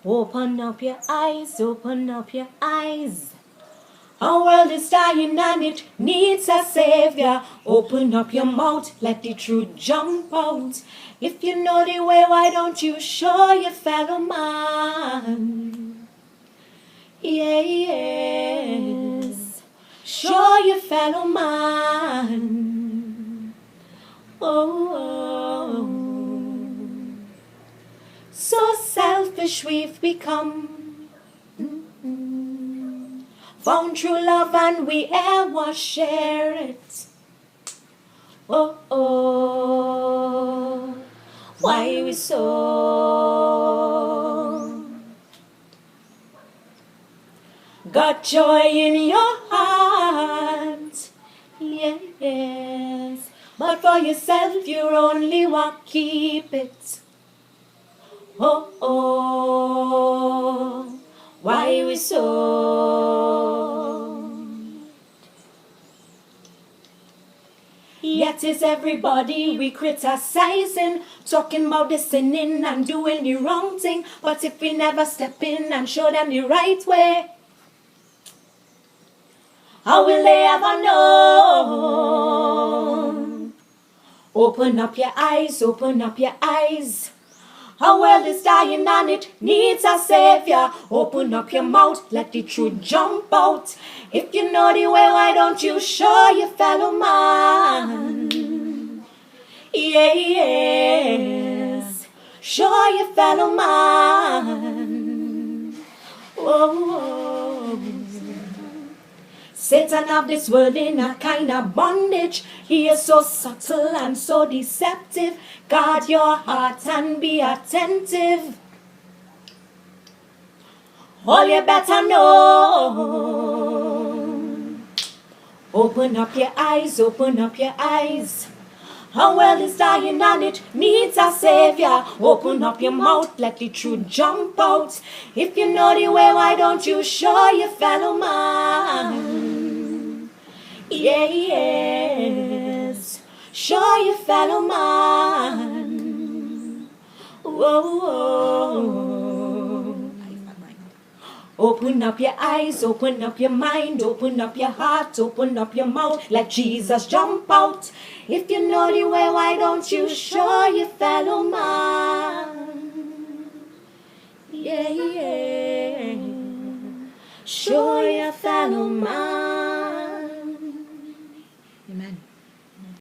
Open up your eyes, open up your eyes. Our world is dying and it needs a savior. Open up your mouth, let the truth jump out. If you know the way, why don't you show your fellow man? Yes, show your fellow man. Oh, so selfish we've become. Found true love and we ever share it. Oh, why we so? Got joy in your heart, yes, but for yourself you only want keep it. Oh, why we so? Yet is everybody we criticizing, talking about the sinning and doing the wrong thing. But if we never step in and show them the right way, how will they ever know? Open up your eyes, open up your eyes. Our world is dying and it needs a savior. Open up your mouth, let the truth jump out. If you know the way, why don't you show your fellow man? Yes, show your fellow man. Oh, Satan of this world in a kind of bondage. He is so subtle and so deceptive. Guard your heart and be attentive. All you better know. Open up your eyes, open up your eyes. Our world is dying and it needs a savior. Open up your mouth, let the truth jump out. If you know the way, why don't you show your fellow man? Yes, show your fellow man. Whoa. Open up your eyes, open up your mind, open up your heart, open up your mouth, let Jesus jump out. If you know the way, why don't you show your fellow man? Yeah, show your fellow man.